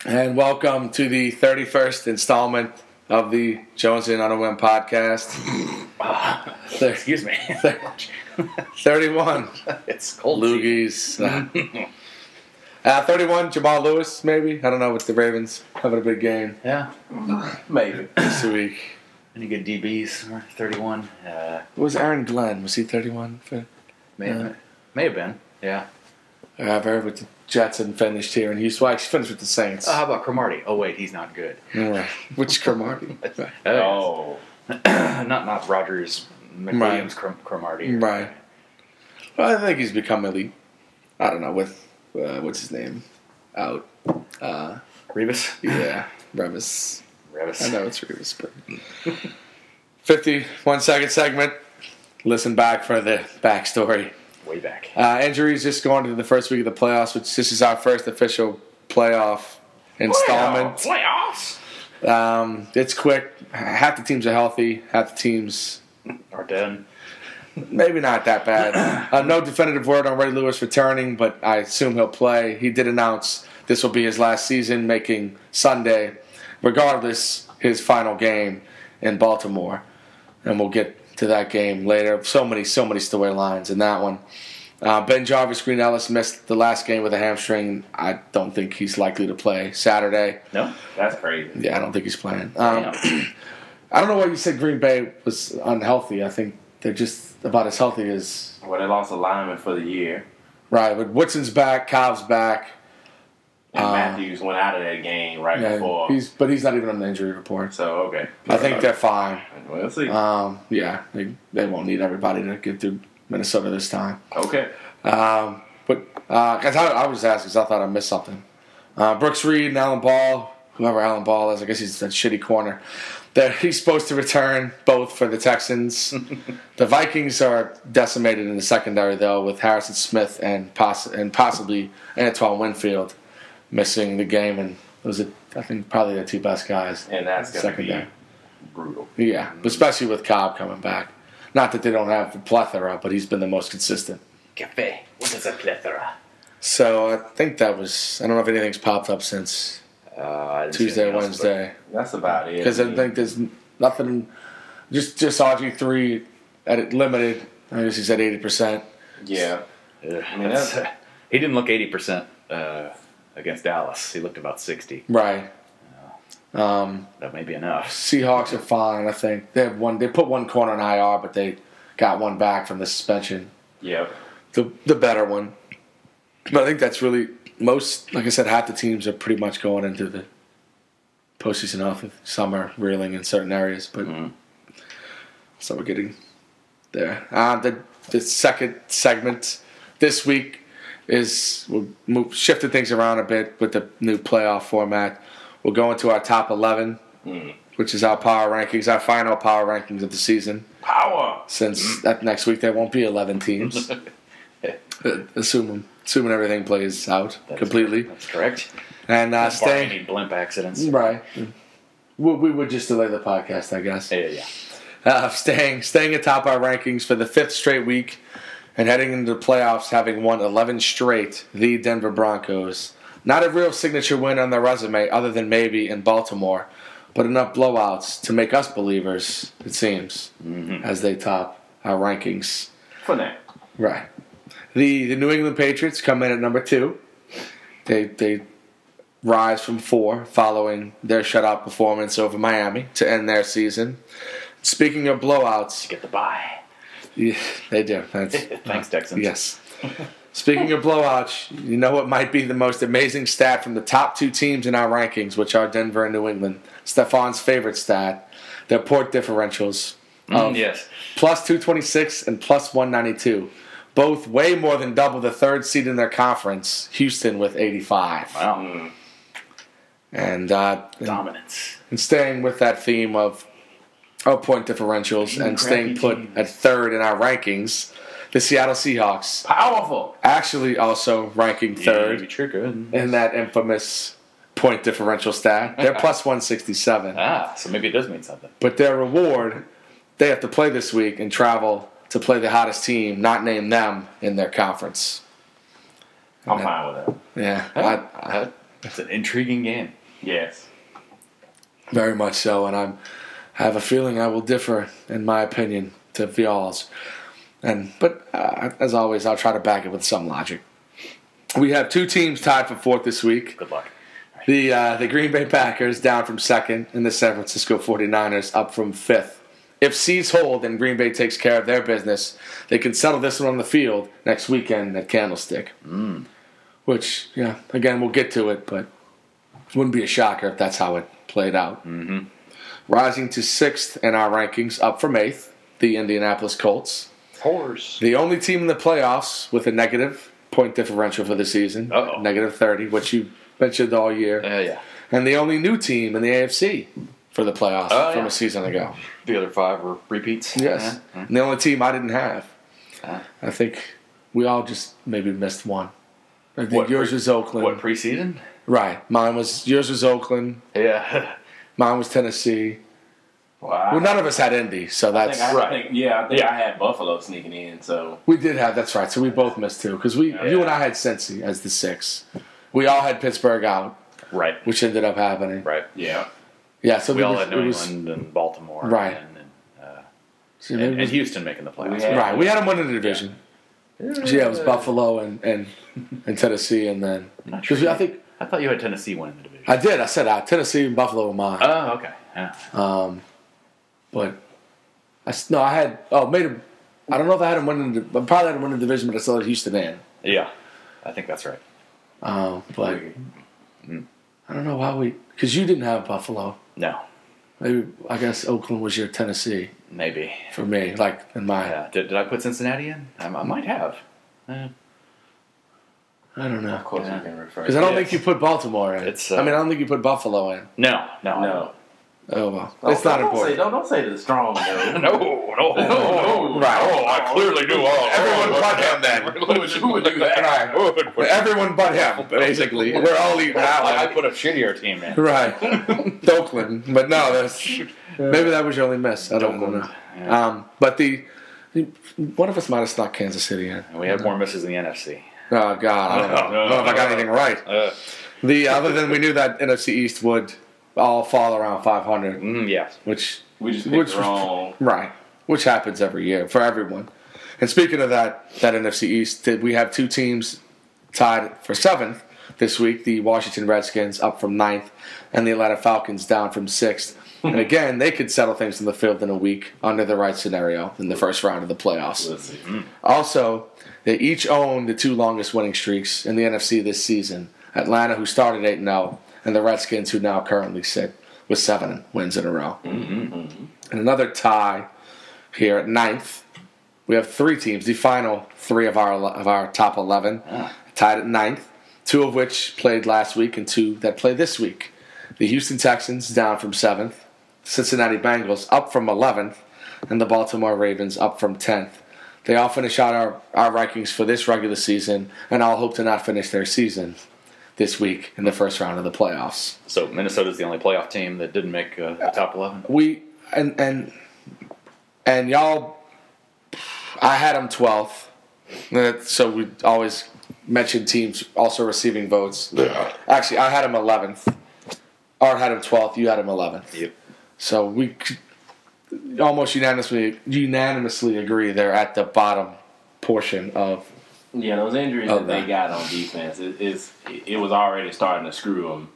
And welcome to the 31st installment of the Jonesin on a Whim podcast. Excuse me. 31. It's cold. Loogies. 31, Jamal Lewis, maybe. I don't know, with the Ravens having a big game. Yeah. Maybe. This week. Any good DBs? 31. Was Aaron Glenn? Was he 31? May have been. Yeah. I've heard with the Jets and finished here in Houston. Well, actually finished with the Saints. How about Cromartie? Oh, wait, he's not good. Right. Which Cromartie? Oh. Not Rogers, McWilliams, Cromartie. Right. Well, I think he's become elite. I don't know, with, what's his name? Out. Revis? Yeah, Revis. Revis. I know it's Revis, but 51-second segment. Listen back for the backstory. Way back. Injuries just going into the first week of the playoffs, which this is our first official playoff installment. Playoffs? It's quick. Half the teams are healthy. Half the teams Are dead. maybe not that bad. No definitive word on Ray Lewis returning, but I assume he'll play. He did announce this will be his last season, making Sunday, regardless, his final game in Baltimore. And we'll get to that game later. So many storylines in that one. Ben Jarvis, Green Ellis missed the last game with a hamstring. I don't think he's likely to play Saturday. No? That's crazy. Yeah, I don't think he's playing. I don't know why you said Green Bay was unhealthy. I think they're just about as healthy as... Well, they lost a lineman for the year. Right, but Woodson's back, Cobb's back. And Matthews went out of that game before. But he's not even on the injury report. So, okay. I think they're fine. We'll see. Yeah, they won't need everybody to get through Minnesota this time. Okay. But I was asking because I thought I missed something. Brooks Reed and Alan Ball, whoever Alan Ball is, I guess he's that shitty corner. He's supposed to return both for the Texans. The Vikings are decimated in the secondary, though, with Harrison Smith and possibly Antoine Winfield missing the game. And those are, I think, probably the two best guys. And that's going to be brutal. Yeah, especially with Cobb coming back. Not that they don't have the plethora, but he's been the most consistent. Cafe. What is a plethora? So I think that was... I don't know if anything's popped up since Tuesday, Wednesday. That's about it. Because I think there's nothing... Just RG3 at it limited. I guess he's at 80%. Yeah. I mean, he didn't look 80% against Dallas. He looked about 60. Right. That may be enough. Seahawks are fine, I think. They put one corner in IR, but they got one back from the suspension. Yep. The better one. But I think that's really most, like I said, half the teams are pretty much going into the postseason off. Some are reeling in certain areas, but so we're getting there. The second segment this week is shifted things around a bit with the new playoff format. We'll go into our top 11, which is our power rankings, our final power rankings of the season. Power! Since that next week there won't be 11 teams. Assuming everything plays out completely. That's correct. And staying any blimp accidents. Right. We would just delay the podcast, I guess. Yeah. Staying atop our rankings for the fifth straight week and heading into the playoffs having won 11 straight, the Denver Broncos. Not a real signature win on their resume other than maybe in Baltimore, but enough blowouts to make us believers, it seems, as they top our rankings. For now. Right. The New England Patriots come in at number 2. They rise from 4 following their shutout performance over Miami to end their season. Speaking of blowouts... Get the bye. Yeah, they do. Thanks, Texans. Yes. Speaking of blowouts, you know what might be the most amazing stat from the top 2 teams in our rankings, which are Denver and New England. Stefan's favorite stat, their port differentials of yes. plus 226 and plus 192. Both way more than double the third seed in their conference, Houston with 85. Wow. And dominance. And staying with that theme of point differentials and staying put at third in our rankings, the Seattle Seahawks. Powerful. Actually also ranking third in that infamous point differential stat. They're plus 167. So maybe it does mean something. But their reward, they have to play this week and travel to play the hottest team, not name them, in their conference. I'm fine with that. Yeah. It's an intriguing game. Yes. Very much so, and I have a feeling I will differ in my opinion to y'all's. But as always, I'll try to back it with some logic. We have two teams tied for fourth this week. Good luck. The Green Bay Packers down from second, and the San Francisco 49ers up from fifth. If seeds hold and Green Bay takes care of their business, they can settle this one on the field next weekend at Candlestick. Which, again, we'll get to it, but it wouldn't be a shocker if that's how it played out. Mm-hmm. Rising to sixth in our rankings, up from eighth, the Indianapolis Colts. Horse. The only team in the playoffs with a negative point differential for the season, negative 30, which you mentioned all year. Yeah. And the only new team in the AFC for the playoffs from a season ago. The other 5 were repeats. Yes. Yeah. And the only team I didn't have. I think we all just maybe missed one. I think yours was Oakland. What, preseason? Right. Yours was Oakland. Yeah. Mine was Tennessee. Well, None of us had Indy, so that's I think I had Buffalo sneaking in. So we did have. That's right. So we both missed two because you and I had Cincy as the 6. We all had Pittsburgh out, right, which ended up happening. Right. Yeah. Yeah. So we all had New England and Baltimore, right, and Houston making the playoffs. Right. We had them winning the division. It was Buffalo and Tennessee, and then because I thought you had Tennessee winning the division. I did. I said Tennessee and Buffalo were mine. Oh, okay. Yeah. But I had made him. I don't know if I had him winning. I probably had him winning the division, but I still had Houston in. Yeah, I think that's right. But I don't know why because you didn't have Buffalo. No. Maybe I guess Oakland was your Tennessee. Maybe for me, like in my. Yeah. Did I put Cincinnati in? I might have. I don't know. Of course, you can refer. Because I don't think you put Baltimore in. I don't think you put Buffalo in. No. Oh well, it's not important. Don't say the strong. No. No. Right. Oh, I clearly do. Everyone but him then. Who would do that? Right. Everyone but him, basically. We're all eating that one. I put a shittier team in. Right. Oakland. But no, maybe that was your only miss. I don't know. Yeah. But one of us might have snuck Kansas City in. We had more misses in the NFC. Oh, God. I don't know if I got anything right. Other than we knew that NFC East would all fall around 500. Yeah. Which we just picked wrong. Right. Which happens every year for everyone. And speaking of that NFC East, we have two teams tied for 7th this week. The Washington Redskins up from 9th and the Atlanta Falcons down from 6th. And again, they could settle things in the field in a week under the right scenario in the first round of the playoffs. Let's see. Also, they each own the 2 longest winning streaks in the NFC this season. Atlanta, who started 8-0, and the Redskins, who now currently sit with 7 wins in a row. And another tie here at 9th. We have 3 teams, the final 3 of our top 11, tied at 9th, 2 of which played last week and 2 that play this week. The Houston Texans down from 7th, Cincinnati Bengals up from 11th, and the Baltimore Ravens up from 10th. They all finish out our rankings for this regular season, and all hope to not finish their season this week in the first round of the playoffs. So Minnesota's the only playoff team that didn't make the top 11? We and y'all, I had them 12th. So we always mention teams also receiving votes. Yeah. Actually, I had them 11th. Art had him 12th. You had him 11th. Yep. So we almost unanimously agree they're at the bottom portion of. Yeah, those injuries that they got on defense, it was already starting to screw them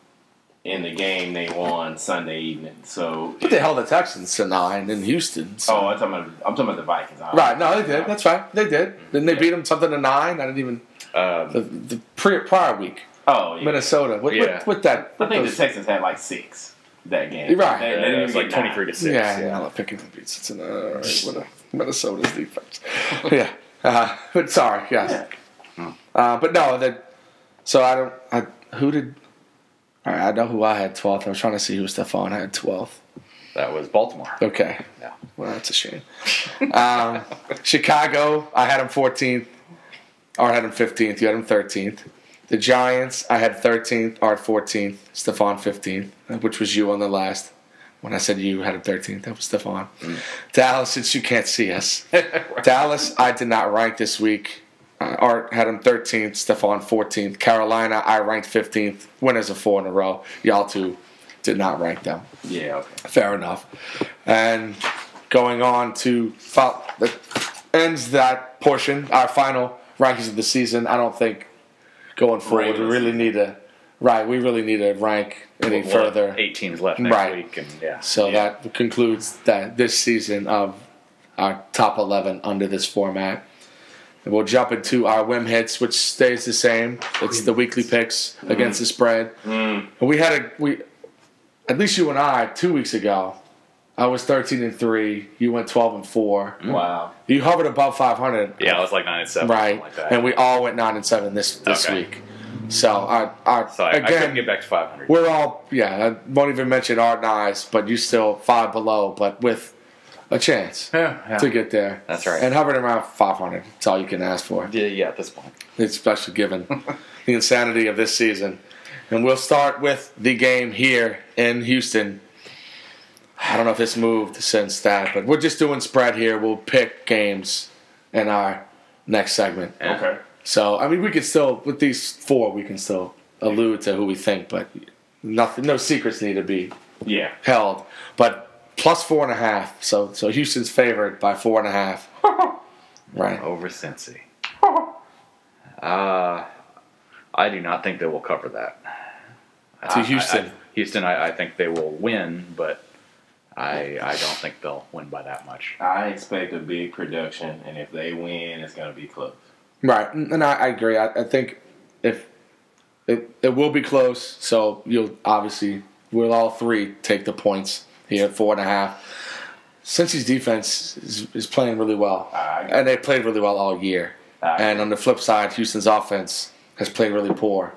in the game they won Sunday evening. So, but they held the Texans to 9 in Houston. So. Oh, I'm talking about the Vikings. Right? No, they did. That's fine. They did. Then they beat them something to 9. I didn't even the prior week. Oh, yeah. Minnesota. With that. I think the Texans had like 6 that game. Right. They didn't it's like 23-6. Yeah. I love picking the beats. It's with Minnesota's defense. Yeah. But sorry. Yes. Yeah. But no. So who did? All right, I know who I had 12th. I was trying to see who Stephon had 12th. That was Baltimore. Okay. Yeah. Well, that's a shame. Chicago, I had him 14th. Art had him 15th. You had him 13th. The Giants, I had 13th. Art 14th. Stephon 15th, which was you on the last. When I said you had him 13th, that was Stephon. Dallas, since you can't see us. Dallas, I did not rank this week. Art had him 13th, Stephon 14th. Carolina, I ranked 15th. Winners of 4 in a row. Y'all two did not rank them. Yeah, okay. Fair enough. And going on to that ends that portion, our final rankings of the season. I don't think going forward we really need to rank any further. 8 teams left next week. And So that concludes this season of our top 11 under this format. And we'll jump into our Whim hits, which stays the same. It's the weekly picks against the spread. And we at least you and I 2 weeks ago. I was 13-3. You went 12-4. Wow. You hovered above 500. Yeah, I was like 9-7. Right. Like that. And we all went 9-7 this week. So I again, couldn't get back to 500. We're all I won't even mention Art and I's, but you still 5 below, but with a chance to get there. That's right. And hovering around 500. That's all you can ask for. Yeah, at this point. Especially given the insanity of this season. And we'll start with the game here in Houston. I don't know if this moved since that, but we're just doing spread here. We'll pick games in our next segment. Yeah. Okay. So, I mean, we can still, with these 4, we can still allude to who we think, but no secrets need to be held. But plus 4.5. So Houston's favored by 4.5. Right. Over Cincy. I do not think they will cover that. To Houston. Houston, I think they will win, but I don't think they'll win by that much. I expect a big production, and if they win, it's going to be close. Right, and I agree. I think if it will be close, so we'll all 3 take the points here at 4.5. Cincy's defense is playing really well, and they played really well all year. And on the flip side, Houston's offense has played really poor.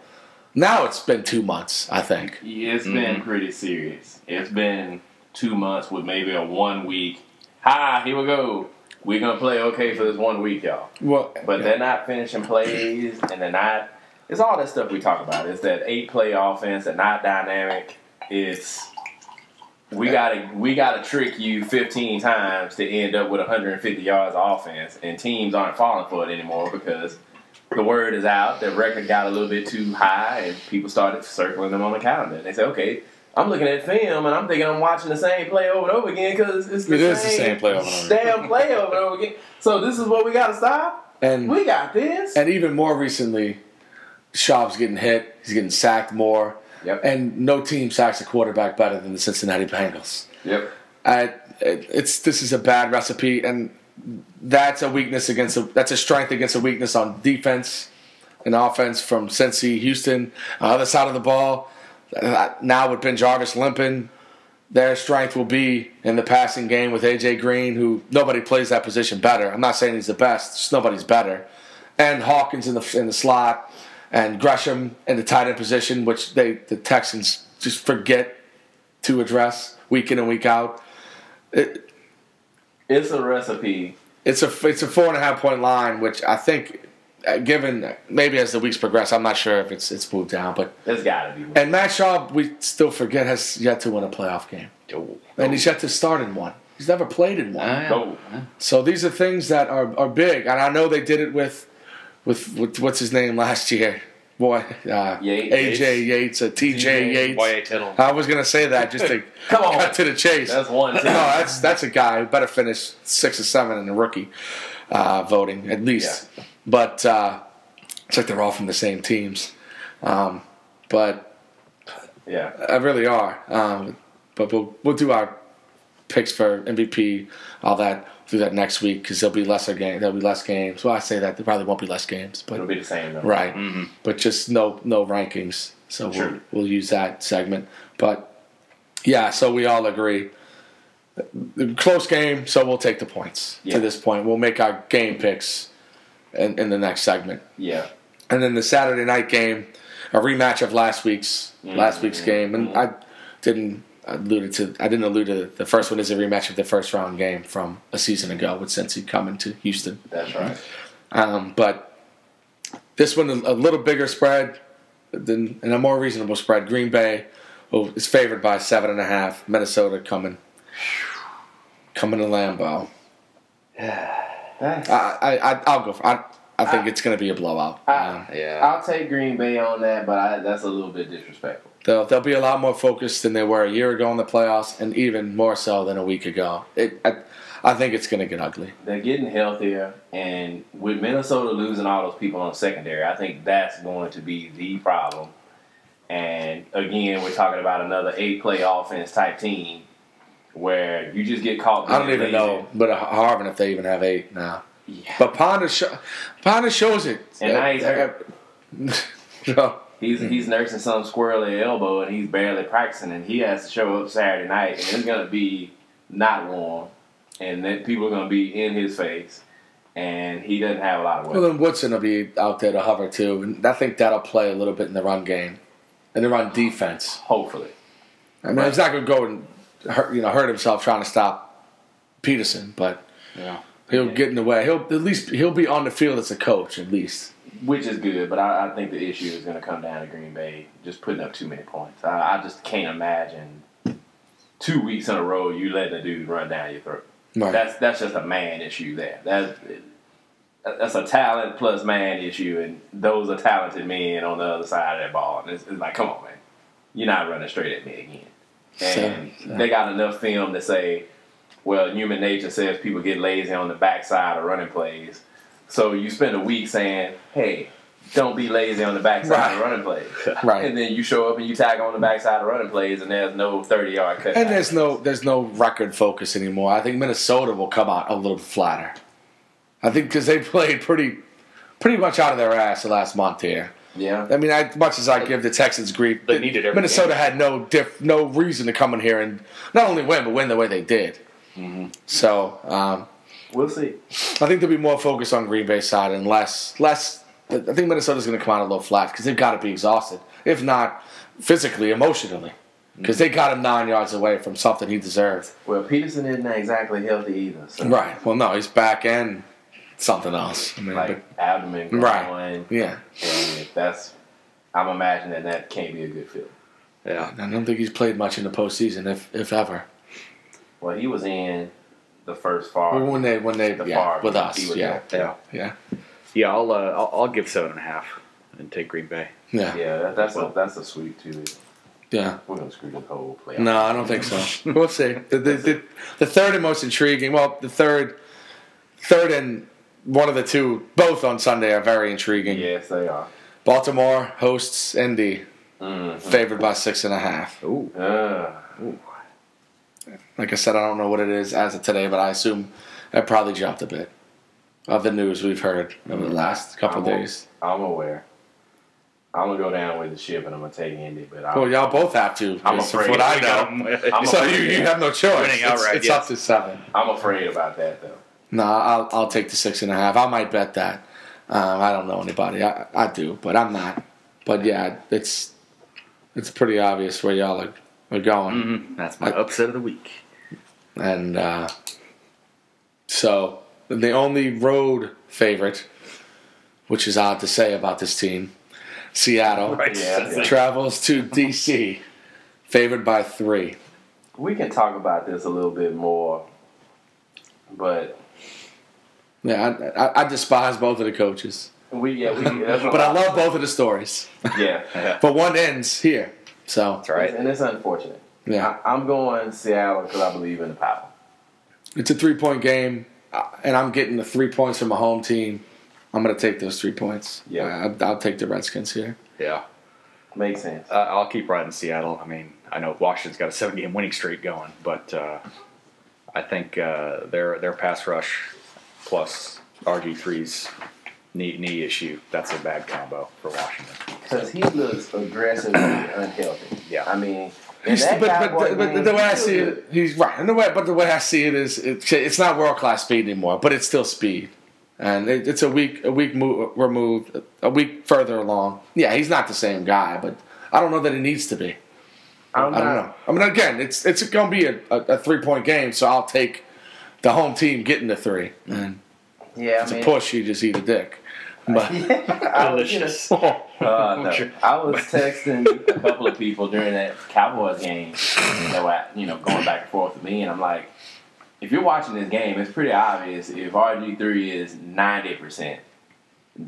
Now it's been 2 months, I think. Yeah, it's been pretty serious. It's been 2 months with maybe a 1 week. Here we go. We're going to play okay for this 1 week, y'all. Well, but they're not finishing plays, and they're not. It's all that stuff we talk about. It's that 8-play offense. They're not dynamic. It's we gotta trick you 15 times to end up with 150 yards of offense, and teams aren't falling for it anymore because the word is out. Their record got a little bit too high, and people started circling them on the calendar. And they said, okay, I'm looking at film, and I'm thinking I'm watching the same play over and over again because it's the same play over and over. Damn play over and over again. So this is what we got to stop? And we got this. And even more recently, Schaub's getting hit. He's getting sacked more. Yep. And no team sacks a quarterback better than the Cincinnati Bengals. Yep. This is a bad recipe, and that's a weakness that's a strength against a weakness on defense and offense from Cincy. Houston, other side of the ball. Now with Ben Jarvis limping, their strength will be in the passing game with A.J. Green, who nobody plays that position better. I'm not saying he's the best, just nobody's better. And Hawkins in the slot, and Gresham in the tight end position, which the Texans just forget to address week in and week out. It's a recipe. It's a 4.5 point line, which I think, given maybe as the weeks progress, I'm not sure if it's moved down, but it's got to be. And Matt Schaub, we still forget, has yet to win a playoff game, and he's yet to start in one. He's never played in one. So these are things that are big, and I know they did it with what's his name last year. Boy, AJ Yates, TJ Yates. Y.A. Tittle. I was gonna say that just to cut to the chase. That's one. No, that's a guy who better finish 6 or 7 in the rookie voting at least. Yeah. But it's like they're all from the same teams. But yeah, really are. But we'll do our picks for MVP, all that. Do that next week because there'll be less games. Well, I say that there probably won't be less games, but it'll be the same though. Right? Mm-hmm. But just no rankings. So we'll use that segment. But yeah, so we all agree. Close game, so we'll take the points to this point. We'll make our game picks in the next segment. Yeah. And then the Saturday night game, a rematch of last week's game, and I didn't allude to the first one is a rematch of the first round game from a season ago with Cincy coming to Houston. That's right. But this one a little bigger spread and a more reasonable spread. Green Bay is favored by 7.5. Minnesota coming to Lambeau. I'll go for. I I think it's going to be a blowout. I'll take Green Bay on that, but that's a little bit disrespectful. They'll be a lot more focused than they were a year ago in the playoffs, and even more so than a week ago. I think it's going to get ugly. They're getting healthier, and with Minnesota losing all those people on secondary, I think that's going to be the problem. And again, we're talking about another 8-play offense type team where you just get caught. I don't even know, but Harvin if they even have 8 now. Yeah. But Ponder shows it. And now he's hurt. No. He's nursing some squirrely elbow, and he's barely practicing, and he has to show up Saturday night, and it's going to be not warm, and then people are going to be in his face, and he doesn't have a lot of weapons. Well, then Woodson will be out there to hover too, and I think that'll play a little bit in the run game, in the run defense. Hopefully. I mean, he's not going to go and hurt himself trying to stop Peterson, but he'll get in the way. He'll be on the field as a coach at least. Which is good, but I think the issue is going to come down to Green Bay just putting up too many points. I just can't imagine 2 weeks in a row you letting a dude run down your throat. Right. That's just a man issue there. That's a talent plus man issue, and those are talented men on the other side of that ball. And it's like, come on, man. You're not running straight at me again. And they got enough film to say, well, human nature says people get lazy on the backside of running plays. So you spend a week saying, hey, don't be lazy on the backside of running plays. Right. And then you show up and you tag on the backside of running plays, and there's no 30-yard cut. And there's no record focus anymore. I think Minnesota will come out a little flatter. I think because they played pretty much out of their ass the last month here. Yeah. I mean, as much as I give the Texans grief, they needed every Minnesota game. had no reason to come in here and not only win, but win the way they did. Mm-hmm. So we'll see. I think they'll be more focused on Green Bay's side and less. I think Minnesota's going to come out a little flat because they've got to be exhausted, if not physically, emotionally, because they got him 9 yards away from something he deserved. Well, Peterson isn't exactly healthy either. So. Right. Well, no, he's back and something else. I mean, abdomen going. Right. Yeah. And I'm imagining that can't be a good fit. Yeah. I don't think he's played much in the postseason, if ever. Well, he was in the first far. Well, when they with us. Yeah, I'll give 7.5 and take Green Bay. Yeah. Yeah, that's a sweep too. Yeah. We're gonna screw this whole playoff. No, I don't think so. We'll see. The third and most intriguing. Well, the third and one of the two, both on Sunday, are very intriguing. Yes, they are. Baltimore hosts Indy, favored by 6.5. Ooh. Like I said, I don't know what it is as of today, but I assume it probably dropped a bit of the news we've heard over the last couple of days. I'm aware. I'm gonna go down with the ship and I'm gonna take Indy, but y'all both have to. I'm afraid. What I know. So you have no choice. Winning outright, it's up to 7. I'm afraid about that though. No, I'll take the 6.5. I might bet that. I don't know anybody. I do, but I'm not. But yeah, it's pretty obvious where y'all are going. Mm-hmm. That's my upset of the week. And so the only road favorite, which is odd to say about this team, Seattle, travels to D.C., favored by 3. We can talk about this a little bit more, but yeah, I despise both of the coaches. But I love both of the stories. Yeah. But one ends here, so That's right. And it's unfortunate. Yeah. I'm going Seattle because I believe in the power. It's a 3-point game, and I'm getting the 3 points from my home team. I'm going to take those 3 points. Yeah. I'll take the Redskins here. Yeah. Makes sense. I'll keep riding Seattle. I mean, I know Washington's got a 7-game winning streak going, but I think their pass rush plus RG3's knee issue, that's a bad combo for Washington. Because he looks aggressively unhealthy. Yeah. I mean, But the way I see it, he's right. But the way I see it is, it's not world class speed anymore, but it's still speed, and it's a week removed, a week further along. Yeah, he's not the same guy, but I don't know that he needs to be. I don't know. I mean, again, it's going to be a 3-point game, so I'll take the home team getting the 3. And yeah, it's a push. You just eat a dick. But delicious. No. I was texting a couple of people during that Cowboys game that were, going back and forth with me, and I'm like, if you're watching this game, it's pretty obvious if RG3 is 90%,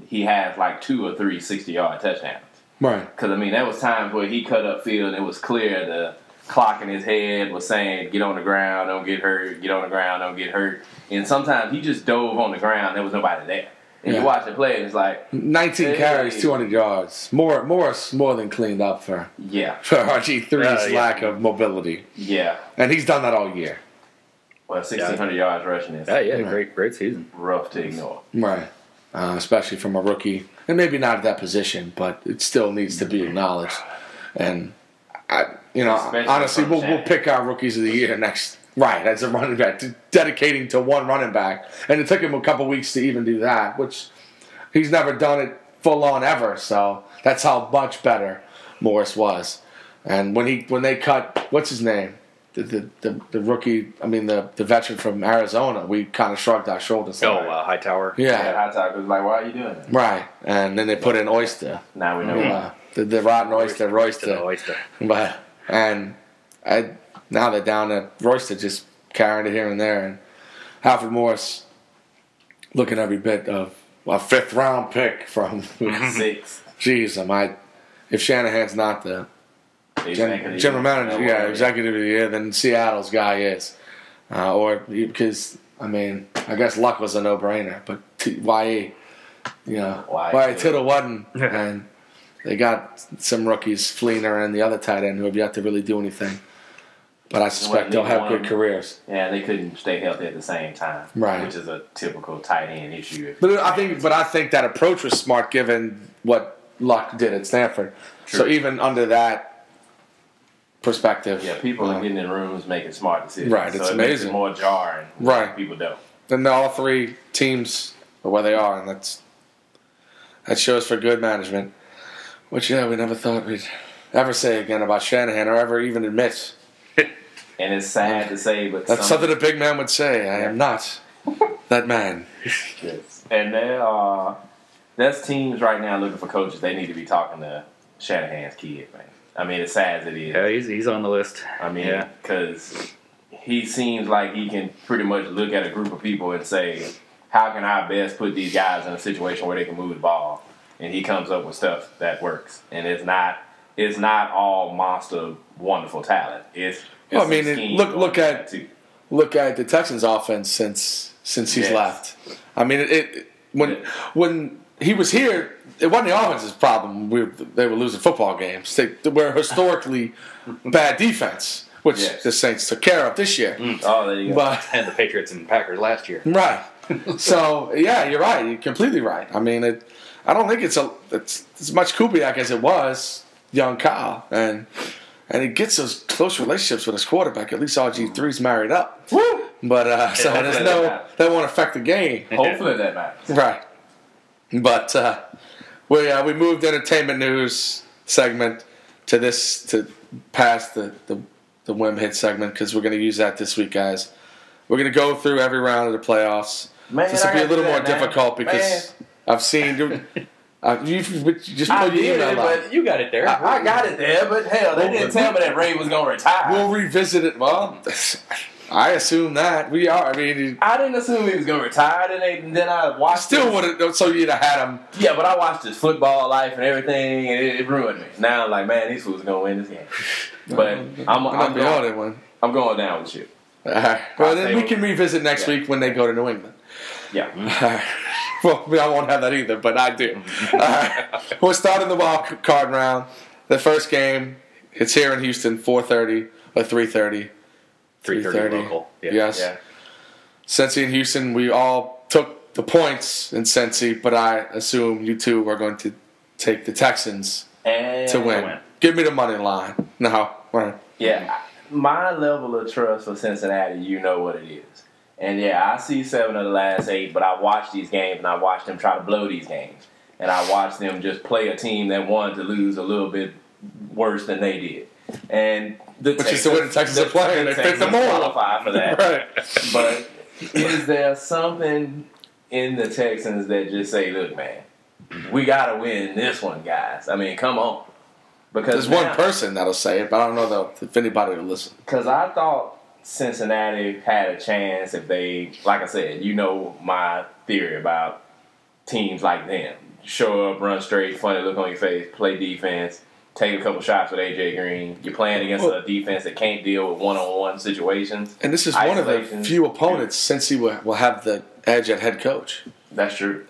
he has like 2 or 3 60-yard touchdowns. Right. Because, I mean, there was times where he cut up field and it was clear the clock in his head was saying, get on the ground, don't get hurt, get on the ground, don't get hurt. And sometimes he just dove on the ground, there was nobody there. And you watch it play, and it's like 19 carries, 200 yards. More than cleaned up for RG3's lack of mobility. Yeah. And he's done that all year. Well, 1,600 yards rushing is great season. rough to ignore. Right. Especially from a rookie. And maybe not at that position, but it still needs to be acknowledged. And, honestly, we'll pick our rookies of the year next. Right, as a running back, dedicating to one running back. And it took him a couple weeks to even do that, which he's never done it full on ever. So that's how much better Morris was. And when they cut, what's his name? The rookie, the veteran from Arizona, we kind of shrugged our shoulders. Hightower. Yeah. Hightower was like, why are you doing that? Right. And then they put in Oyster. Now we know the rotten Oyster. But, now they're down to Royster just carrying it here and there. And Alfred Morris looking every bit of a 5th round pick from 6. Jeez, if Shanahan's not the general manager, executive of the year, then Seattle's guy is. Because, I guess Luck was a no-brainer. But YA Tittle wasn't. And they got some rookies, Fleener and the other tight end, who have yet to really do anything. But I suspect they'll have good careers. Yeah, they couldn't stay healthy at the same time, right? Which is a typical tight end issue. But I think that approach was smart, given what Luck did at Stanford. True. So even under that perspective, people are getting in rooms making smart decisions. Right, it's so amazing. Makes it more jarring. Right, people don't. And all 3 teams are where they are, and that shows for good management. Which we never thought we'd ever say again about Shanahan, or ever even admit. And it's sad to say, but that's something a big man would say. I am not that man. Yes. And there's teams right now looking for coaches. They need to be talking to Shanahan's kid, man. As sad as it is. Yeah, he's on the list. Because he seems like he can pretty much look at a group of people and say, how can I best put these guys in a situation where they can move the ball? And he comes up with stuff that works. And it's not all monster wonderful talent. Look at the Texans' offense since he's left. When he was here, it wasn't the offense's problem. They were losing football games. They were historically bad defense, which the Saints took care of this year. Oh, there you go. And the Patriots and Packers last year. Right. So you're right. You're completely right. I don't think it's as much Kubiak as it was young Kyle, and he gets those close relationships with his quarterback. At least RG3's married up. Woo! But that won't affect the game. Hopefully that matters. Right. But we moved entertainment news segment to past the Whim hit segment, because we're going to use that this week, guys. We're going to go through every round of the playoffs. Man, this will be a little more difficult because I've seen you just put your email out. But you got it there. I got it there, but hell, they didn't tell me that Ray was going to retire. We'll revisit it. Well, I assume that we are. I didn't assume he was going to retire. Then I watched. Still would have. So you'd have had him. Yeah, but I watched his football life and everything, and it ruined me. Now I'm like, man, these fools are going to win this game. But I'm going down with you. Well, then we can revisit next week when they go to New England. Yeah. Well, I won't have that either, but I do. We're starting the wild card round. The first game, it's here in Houston, 4:30 or 3:30. 3:30 local. Yeah. Yes. Yeah. Cincy and Houston, we all took the points in Cincy, but I assume you two are going to take the Texans to win. Give me the money line. No. Right. Yeah. My level of trust for Cincinnati, you know what it is. And I see 7 of the last 8, but I watch these games and I watch them try to blow these games. And I watch them just play a team that wanted to lose a little bit worse than they did. And which is the way the Texans are playing. They fit them more. Qualify for that. Right. But is there something in the Texans that just say, look, man, we got to win this one, guys. Come on. Because there's one person that'll say it, but I don't know if anybody will listen. Because I thought Cincinnati had a chance if they, like I said, you know my theory about teams like them. Show up, run straight, funny look on your face, play defense, take a couple shots with AJ Green. You're playing against a defense that can't deal with one-on-one situations. And this is one of the few opponents since he will have the edge at head coach. That's true.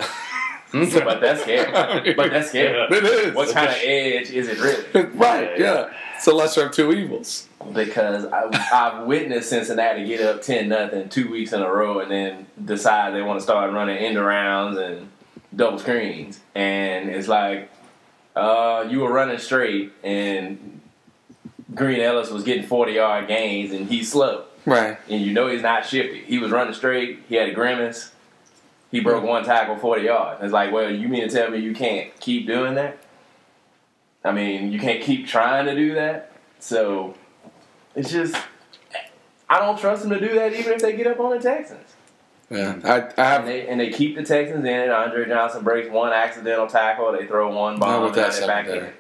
But that's scary. But that's scary. It is. What kind of edge is it really? Right, yeah. It's the lesser of two evils. Because I've witnessed Cincinnati get up 10-0 2 weeks in a row and then decide they want to start running end arounds and double screens. And it's like, you were running straight and Green Ellis was getting 40-yard gains and he's slow. Right. And you know he's not shifty. He was running straight. He had a grimace. He broke one tackle 40 yards. It's like, well, you mean to tell me you can't keep doing that? I mean, you can't keep trying to do that? So, it's just, I don't trust them to do that even if they get up on the Texans. Yeah, I have. And they keep the Texans in. Andre Johnson breaks one accidental tackle. They throw one bomb and they're back in.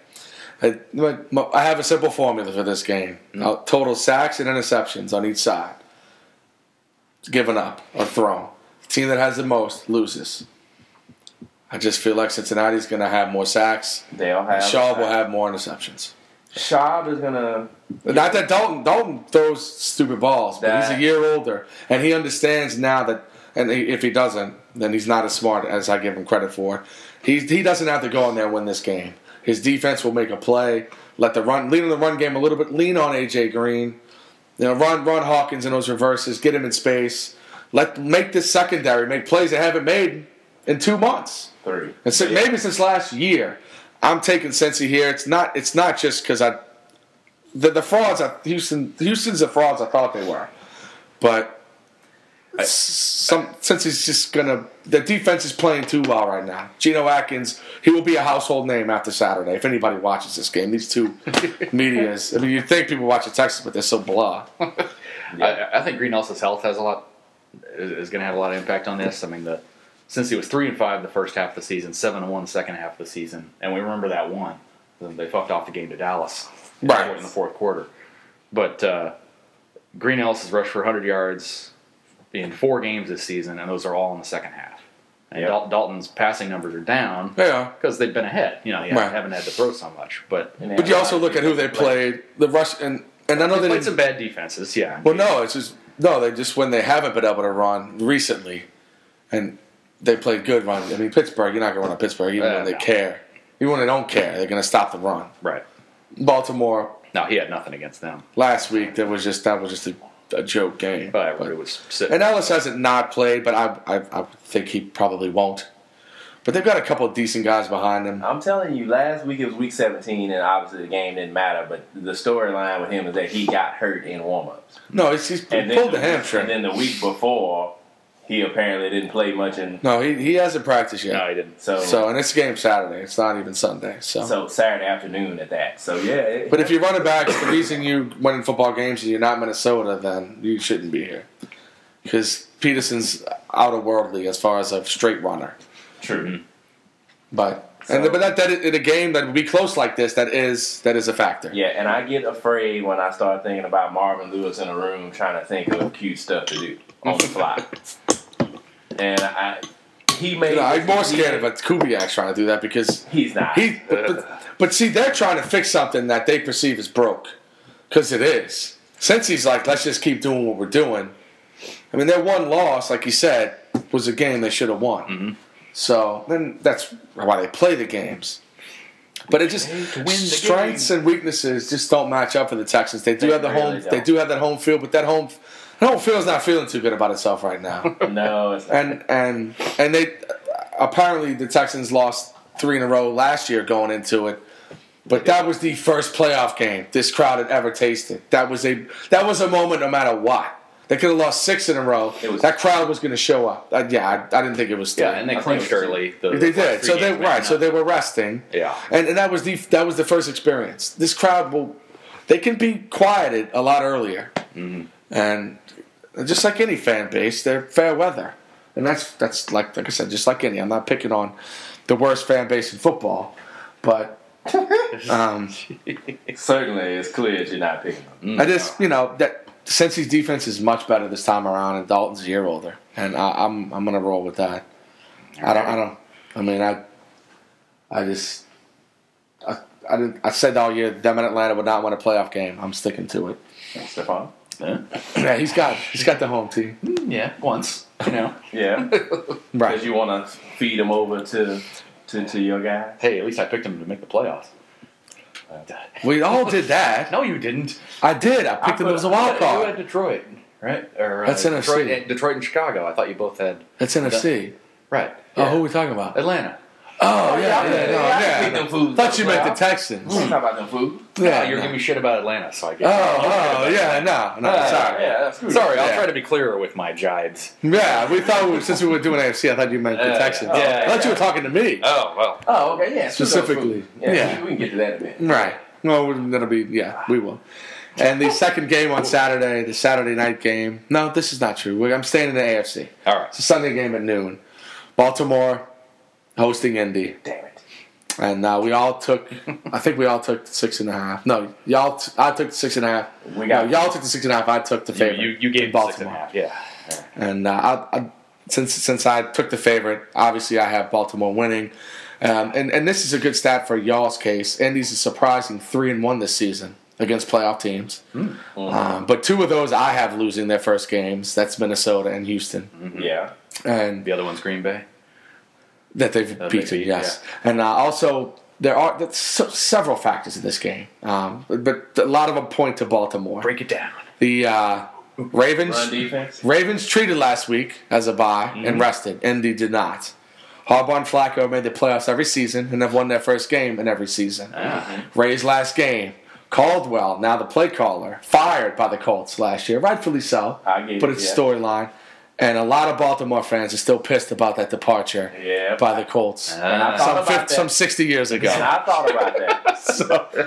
I have a simple formula for this game. Total sacks and interceptions on each side. Given up or thrown. The team that has the most loses. I just feel like Cincinnati's going to have more sacks. They'll have. Schaub will have more interceptions. Schaub is going to. Not that Dalton throws stupid balls, but he's a year older. And he understands now that, and if he doesn't, then he's not as smart as I give him credit for. He doesn't have to go in there and win this game. His defense will make a play, lean on the run game a little bit, lean on AJ Green, run Hawkins in those reverses, get him in space, make this secondary make plays they haven't made in 2 months. 3. Maybe since last year. I'm taking Cincy here. It's not just because the frauds. Houston's the frauds I thought they were, but since he's just gonna, the defense is playing too well right now. Geno Atkins, he will be a household name after Saturday if anybody watches this game. These two medias. I mean, you'd think people watch the Texans, but they're so blah. I think Green Ellis' health is going to have a lot of impact on this. I mean, since he was 3-5 the first half of the season, 7-1 the second half of the season, and we remember that one. They fucked off the game to Dallas in the fourth quarter. But Green Ellis has rushed for 100 yards in 4 games this season, and those are all in the second half. And Dalton's passing numbers are down because they've been ahead. They haven't had to throw so much. But you also look at who they played. The rush and I know they played some bad defenses. Yeah. Well, they just when they haven't been able to run recently, and they played good run. I mean, Pittsburgh, you're not going to run on Pittsburgh even when they care. Even when they don't care, they're going to stop the run. Right. Baltimore. No, he had nothing against them. Last week, that was just a joke game. But everybody was sitting. And Ellis hasn't not played, but I think he probably won't. But they've got a couple of decent guys behind them. I'm telling you, last week it was week 17, and obviously the game didn't matter. But the storyline with him is that he got hurt in warm-ups. No, he pulled the hamstring. And then the week before, he apparently didn't play much. No, he hasn't practiced yet. No, he didn't. So and it's game Saturday. It's not even Sunday. So Saturday afternoon at that. So, yeah. But if you're running back, the reason you win in football games and you're not Minnesota, then you shouldn't be here. Because Peterson's outer-worldly as far as a straight runner. True. But that in a game that would be close like this, that is a factor. Yeah, and I get afraid when I start thinking about Marvin Lewis in a room trying to think of cute stuff to do on the fly. And I'm more scared of Kubiak's trying to do that because he's not. But see, they're trying to fix something that they perceive as broke, because it is. Since he's like, let's just keep doing what we're doing. I mean, their one loss, like you said, was a game they should have won. Mm-hmm. So then that's why they play the games. But it just strengths and weaknesses just don't match up for the Texans. They do have the home. They do have that home field, but that home field's not feeling too good about itself right now. No, it's not. And they apparently the Texans lost 3 in a row last year going into it. But that was the first playoff game this crowd had ever tasted. That was a moment no matter what. They could have lost 6 in a row. That crowd was going to show up. I didn't think it was 3. Yeah, and they clinched early. They did. So they were resting. Yeah, and that was the first experience. This crowd they can be quieted a lot earlier, and just like any fan base, they're fair weather, and that's like I said, just like any. I'm not picking on the worst fan base in football, but certainly it's clear that you're not picking them. I just that. Cincy's defense is much better this time around, and Dalton's a year older, and I'm gonna roll with that. I I mean, I said all year them and Atlanta would not win a playoff game. I'm sticking to it. Stephon? Yeah, he's got the home team. Yeah, once. You know. Yeah. Right. Because you want to feed him over to your guy. Hey, at least I picked him to make the playoffs. We all did that. No, you didn't. I did. I picked him as a wild You had card. Detroit, right? Or, That's NFC. Detroit and Chicago. I thought you both had. That's NFC. Right. Oh, who are we talking about? Atlanta. Oh, I yeah. picked them foods. Thought you meant the Texans. We don't talk about them food. Yeah, you're giving me shit about Atlanta, so I guess. Sorry. Yeah, that's good. Sorry, I'll Yeah. try to be clearer with my jibes. Yeah, we thought since we were doing AFC, I thought you meant the Texans. yeah, I thought you were talking to me. Oh, well. Oh, okay, yeah. Specifically. Yeah. We can get to that in a minute. Right. Well, that'll be, we will. And the second game on Saturday, the Saturday night game. No, this is not true. I'm staying in the AFC. All right. It's a Sunday game at noon. Baltimore hosting Indy. Damn it. And we all took, I think we all took 6.5. No, I took the 6.5. Y'all took the 6.5. I took the favorite. You gave Baltimore. 6.5, yeah. And since I took the favorite, obviously I have Baltimore winning. And this is a good stat for y'all's case. Indy's a surprising 3-1 this season against playoff teams. Mm-hmm. But two of those I have losing their first games. That's Minnesota and Houston. Mm-hmm. Yeah. And the other one's Green Bay. That they've beaten, yes. Yeah. And also, there are several factors in this game. But a lot of them point to Baltimore. Break it down. The Ravens. Run defense. Ravens treated last week as a bye and rested. Indy did not. Harbaugh and Flacco made the playoffs every season and have won their first game in every season. Ray's last game. Caldwell, now the play caller, fired by the Colts last year. Rightfully so. But it's storyline. And a lot of Baltimore fans are still pissed about that departure by the Colts. And I thought about that. Some 60 years ago. And I thought about that.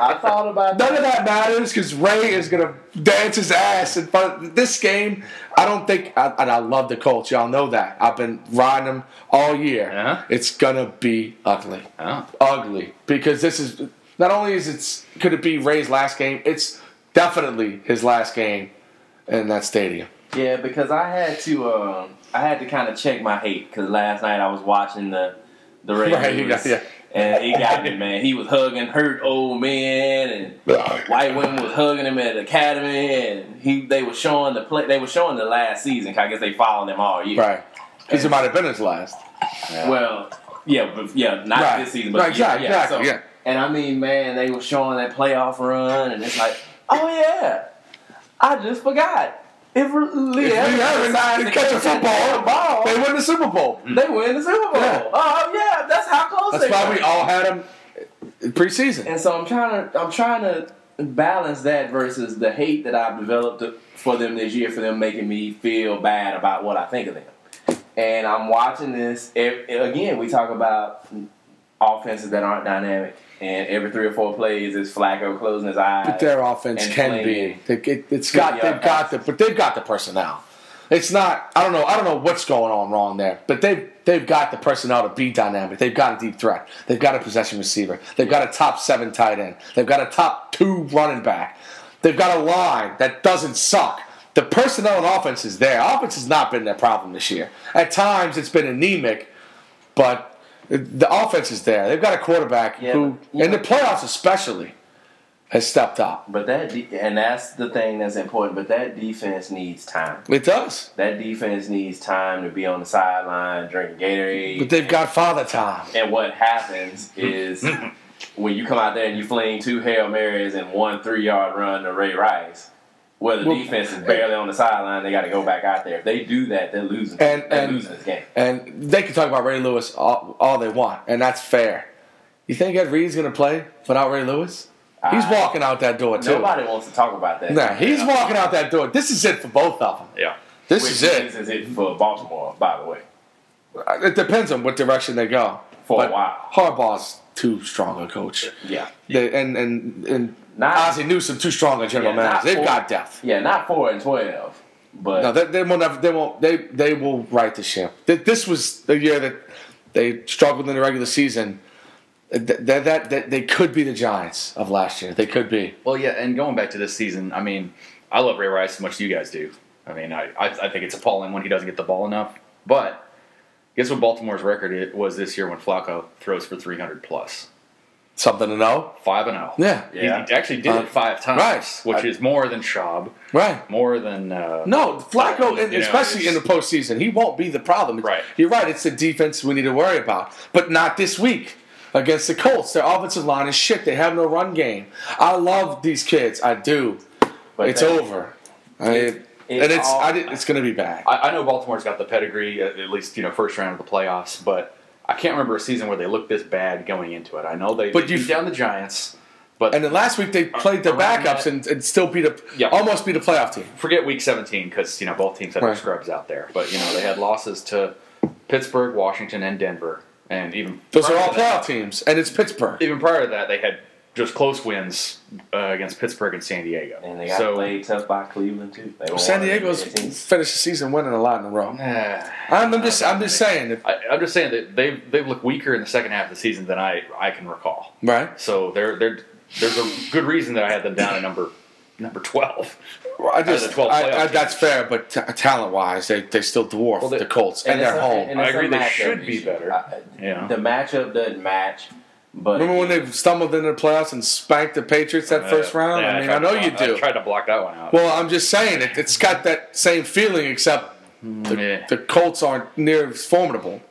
I thought about that. None of that matters because Ray is going to dance his ass in front of this game. I don't think, and I love the Colts. Y'all know that. I've been riding them all year. It's going to be ugly. Ugly. Because this is, not only could it be Ray's last game, it's definitely his last game in that stadium. Yeah, because I had to kind of check my hate because last night I was watching the Ravens, and he got me, man. He was hugging hurt old men, and white women was hugging him at the academy, and they were showing the play. They were showing the last season. 'Cause I guess they followed him all year, right? Because it might have been his last. Well, not this season, but exactly. And I mean, man, they were showing that playoff run, and it's like, oh yeah, I just forgot. If Lee Evans decides to catch a football, they win the Super Bowl. They win the Super Bowl. Yeah. Oh yeah, that's how close that's they why were. we all had them preseason. And so I'm trying to balance that versus the hate that I've developed for them this year, for them making me feel bad about what I think of them. And I'm watching this again. We talk about offenses that aren't dynamic. And every 3 or 4 plays is Flacco closing his eyes. But their offense can be. They've got the personnel. It's not. I don't know what's going on wrong there. But they've got the personnel to be dynamic. They've got a deep threat. They've got a possession receiver. They've got a top 7 tight end. They've got a top 2 running back. They've got a line that doesn't suck. The personnel and offense is there. Offense has not been their problem this year. At times it's been anemic, but the offense is there. They've got a quarterback who, in the playoffs especially, has stepped up. But and that's the thing that's important. But that defense needs time. It does. That defense needs time to be on the sideline drinking Gatorade. But they've got father time. And what happens is when you come out there and you fling 2 Hail Marys and 1 3-yard run to Ray Rice. Well, the defense is barely on the sideline. They got to go back out there. If they do that, they're losing. They're losing this game. And they can talk about Ray Lewis all they want, and that's fair. You think Ed Reed's going to play without Ray Lewis? He's walking out that door, too. Nobody wants to talk about that. Nah, he's walking out that door. This is it for both of them. Yeah. This is it. This is it for Baltimore, by the way. It depends on what direction they go. For a while. Harbaugh's too strong a coach. Yeah. And Ozzie Newsome too strong a general manager. They've got depth. Yeah, not 4-12, but no, they will right the ship. This was the year that they struggled in the regular season. That they could be the Giants of last year. They could be. Well, yeah, and going back to this season, I mean, I love Ray Rice as much as you guys do. I mean, I think it's appalling when he doesn't get the ball enough, but Guess what Baltimore's record was this year when Flacco throws for 300 plus? Something to know. 5-0. Yeah. He actually did it 5 times, right. which is more than Schaub. Right. More than no, Flacco, especially in the postseason, he won't be the problem. Right. You're right. It's the defense we need to worry about, but not this week against the Colts. Their offensive line is shit. They have no run game. I love these kids. I do. But it's over. It's going to be bad. I know Baltimore's got the pedigree, at least first round of the playoffs, but I can't remember a season where they looked this bad going into it. I know they beat down the Giants, but and then last week they played their backups and still almost beat a playoff team. Forget Week 17 because both teams had their scrubs out there, but they had losses to Pittsburgh, Washington, and Denver, and even those are all playoff teams, and it's Pittsburgh. Even prior to that, they had just close wins against Pittsburgh and San Diego. And they got played tough by Cleveland too. San Diego's finished the season winning a lot in a row. I'm just saying. I'm just saying that they've looked weaker in the second half of the season than I can recall. Right. So there's a good reason that I had them down at number 12. Well, that's fair, but talent wise, they still dwarf the Colts, and they're home. And I agree they should be better. The matchup doesn't match. But remember when they stumbled into the playoffs and spanked the Patriots that first round? I know you do. I tried to block that one out. Well, I'm just saying it's got that same feeling, except the Colts aren't near as formidable.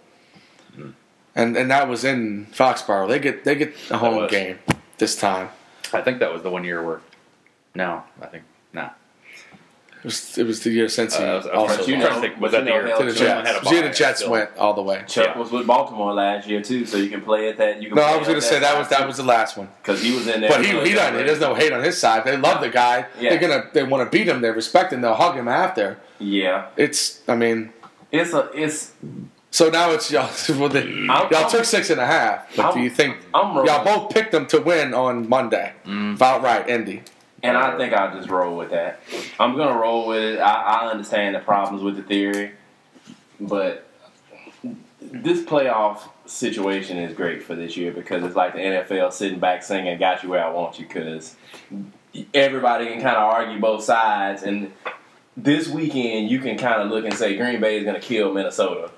And that was in Foxborough. They get a home game this time. I think that was the 1 year where. No, I think nah. It was the year since he also. Was that the year to the Jets? The Jets went all the way. Chuck was with Baltimore last year too, so you can play at that. No, I was going to say that was the last one because he was in there. But there's no hate on his side. They love the guy. Yeah. They want to beat him. They respect him. They'll hug him after. Yeah. It's. So now it's y'all. Y'all took 6.5. But do you think y'all both picked them to win on Monday? About right, Indy. And I think I'll just roll with that. I'm going to roll with it. I understand the problems with the theory. But this playoff situation is great for this year because it's like the NFL sitting back singing, "Got you where I want you," because everybody can kind of argue both sides. And this weekend, you can kind of look and say Green Bay is going to kill Minnesota.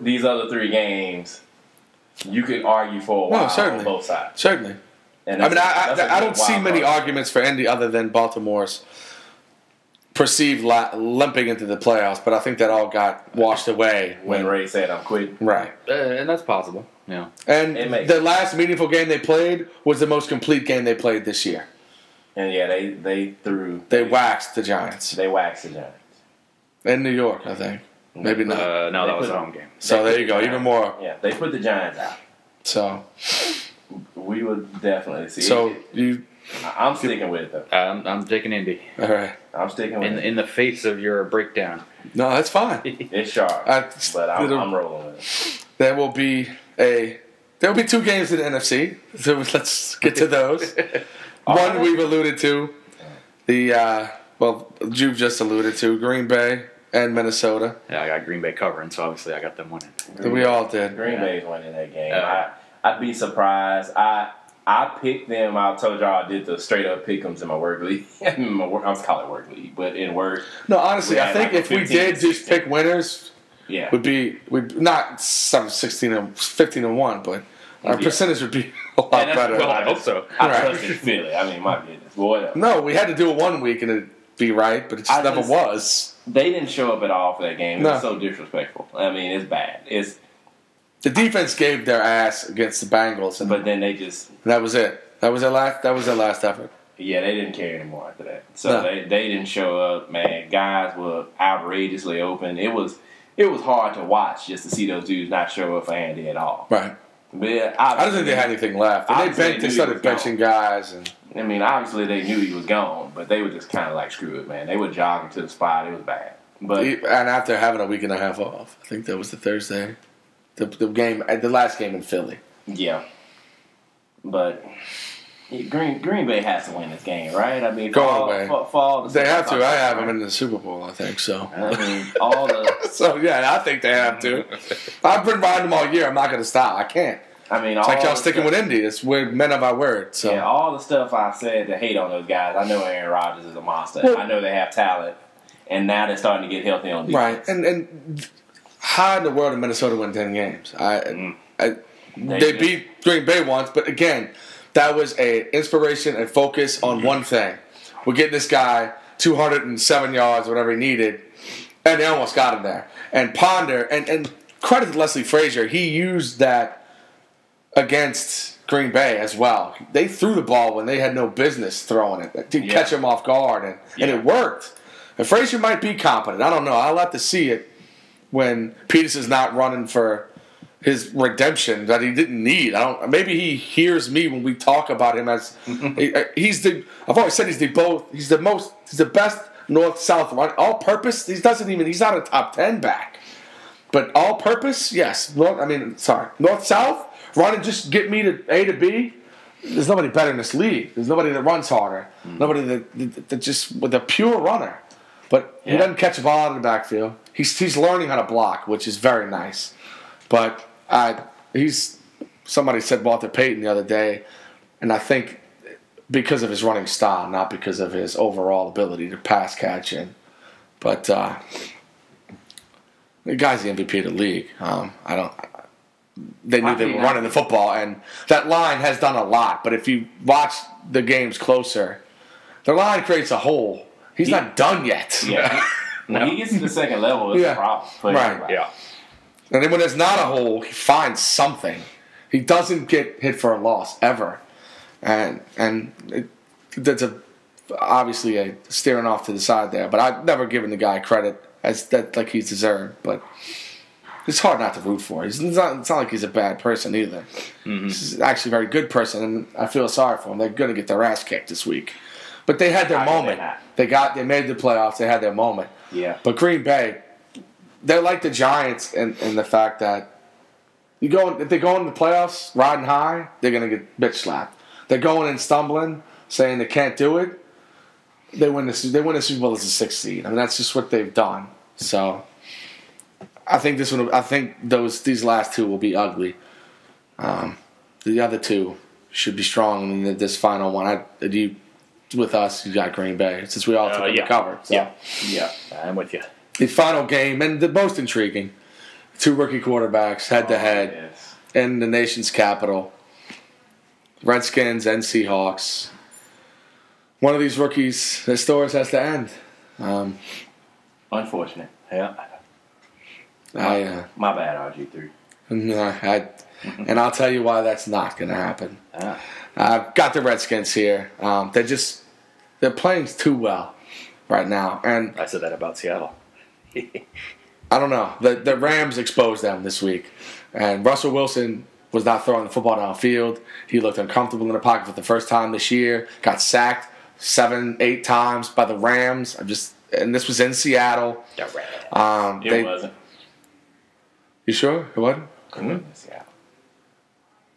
These other 3 games, you could argue for a while on both sides. Certainly. I don't see many arguments for Indy other than Baltimore's perceived limping into the playoffs, but I think that all got washed away when Ray said, "I'm quitting." Right. And that's possible. Yeah. And the last meaningful game they played was the most complete game they played this year. And they waxed the Giants. They waxed the Giants. In New York, I think. Maybe not. No, that was a home game. So there you go. Even more. Yeah, they put the Giants out. So we would definitely see. So I'm sticking with it though. I'm taking Indy. All right. I'm sticking with it. In the face of your breakdown. No, that's fine. It's sharp. But I'm rolling with it. There will be 2 games in the NFC. So let's get to those. One we've alluded to. You've just alluded to Green Bay and Minnesota. Yeah, I got Green Bay covering, so obviously I got them winning. We all did. Green Bay's winning that game. I'd be surprised. I picked them. I told y'all I did the straight up pick'ems in my work league. I'm calling it work league, but in work. No, honestly, I think if we did just pick winners, we'd not 16 and 15 and 1, but our percentage would be a lot better. Well, I hope so. I trusted Philly. I mean, my goodness. Boy, no, we had to do it 1 week and it'd be right, but it just never was. They didn't show up at all for that game. It was so disrespectful. I mean, it's bad. The defense gave their ass against the Bengals, but then they just. That was it. That was their last effort. Yeah, they didn't care anymore after that. So they didn't show up. Man, guys were outrageously open. It was hard to watch just to see those dudes not show up for Andy at all. Right. But I don't think they had anything left. And they started benching guys. And I mean, obviously they knew he was gone, but they were just kind of like, screw it, man. They were jogging to the spot. It was bad. And after having a week and a half off, I think that was the Thursday, the last game in Philly. Yeah. But Green Bay has to win this game, right? I mean, going away. They have to. I have them in the Super Bowl, I think so. I mean, all the. So yeah, I think they have to. I've been riding them all year. I'm not going to stop. I can't. I mean, it's like y'all sticking with Indy. We're men of our word. So yeah, all the stuff I said to hate on those guys. I know Aaron Rodgers is a monster. Well, I know they have talent, and now they're starting to get healthy on defense. Right, and how in the world did Minnesota win 10 games? They beat Green Bay once, but again, that was a inspiration and focus on one thing. We're getting this guy 207 yards, whatever he needed, and they almost got him there. And Ponder, and credit to Leslie Frazier, he used that against Green Bay as well. They threw the ball when they had no business throwing it to catch him off guard, and it worked. And Frazier might be competent. I don't know. I'll have to see it when Peterson's not running for his redemption that he didn't need. Maybe he hears me when we talk about him as I've always said he's the best north-south run, all-purpose. He's not a top 10 back, but all-purpose, yes. North-south running, just get me to A to B. There's nobody better in this league. There's nobody that runs harder. Nobody that just with a pure runner. But he doesn't catch a ball out of the backfield. He's learning how to block, which is very nice. But somebody said Walter Payton the other day, and I think because of his running style, not because of his overall ability to pass catch in. But the guy's the MVP of the league. They knew they were running the football, and that line has done a lot. But if you watch the games closer, the line creates a hole. He's not done yet. Yeah. When he gets to the second level, it's a problem for everybody. Yeah. And then when there's not a hole, he finds something. He doesn't get hit for a loss ever. And that's obviously a steering off to the side there. But I've never given the guy credit like he's deserved. But it's hard not to root for. It's not like he's a bad person either. Mm-hmm. He's actually a very good person, and I feel sorry for him. They're going to get their ass kicked this week. But they had their moment. They made the playoffs. They had their moment. Yeah. But Green Bay, they're like the Giants in the fact that if they go in the playoffs riding high, they're going to get bitch slapped. They're going in stumbling, saying they can't do it. They win the Super Bowl as a 6th seed. I mean, that's just what they've done. So I think these last two will be ugly. The other two should be strong. And this final one, with us, you got Green Bay, since we all took the cover. So. Yeah, I'm with you. The final game, and the most intriguing, two rookie quarterbacks head-to-head in the nation's capital. Redskins and Seahawks. One of these rookies, their stories has to end. Unfortunate. Yeah. My bad, RG3. And I'll tell you why that's not going to happen. I've got the Redskins here. They're playing too well right now. And I said that about Seattle. I don't know. The Rams exposed them this week. And Russell Wilson was not throwing the football downfield. He looked uncomfortable in the pocket for the first time this year. Got sacked 7-8 times by the Rams. And this was in Seattle. It wasn't. You sure it wasn't? Mm-hmm.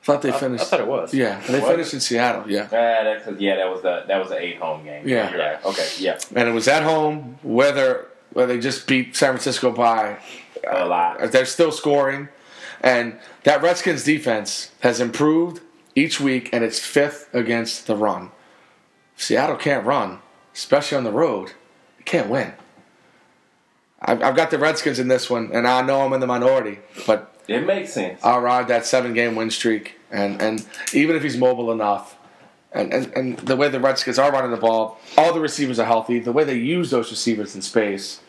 I thought they finished. I thought it was. Yeah, and they finished in Seattle. Yeah. That was the 8-home game. Yeah. You're right. Okay. Yeah. And it was at home, where they just beat San Francisco by a lot. They're still scoring, and that Redskins defense has improved each week, and it's 5th against the run. Seattle can't run, especially on the road. They can't win. I've got the Redskins in this one, and I know I'm in the minority, but it makes sense. I'll ride that 7-game win streak, and even if he's mobile enough, and the way the Redskins are running the ball, all the receivers are healthy. The way they use those receivers in space,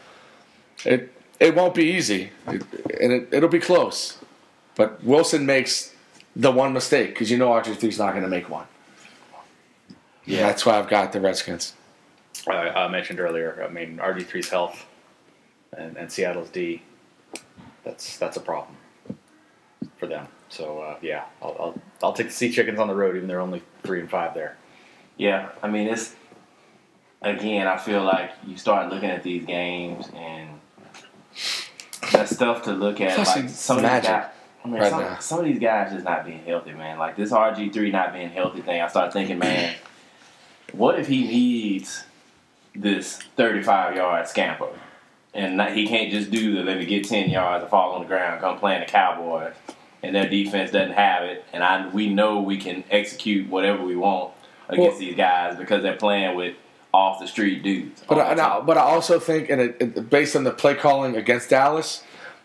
it won't be easy, it'll be close. But Wilson makes the one mistake because RG3's not going to make one. Yeah, that's why I've got the Redskins. I mentioned earlier. I mean, RG3's health and Seattle's D. That's a problem for them. So I'll take the Sea Chickens on the road, even they're only 3-5 there. Yeah, I mean I feel like you start looking at these games and that's stuff to look at. Like some of these guys, some of these guys just not being healthy, man. Like this RG3 not being healthy thing. I start thinking, man, what if he needs this 35-yard scamper? And he can't just do the let me get 10 yards and fall on the ground, come playing the Cowboys, and their defense doesn't have it. And we know we can execute whatever we want against these guys because they're playing with off the street dudes. But I also think, and based on the play calling against Dallas,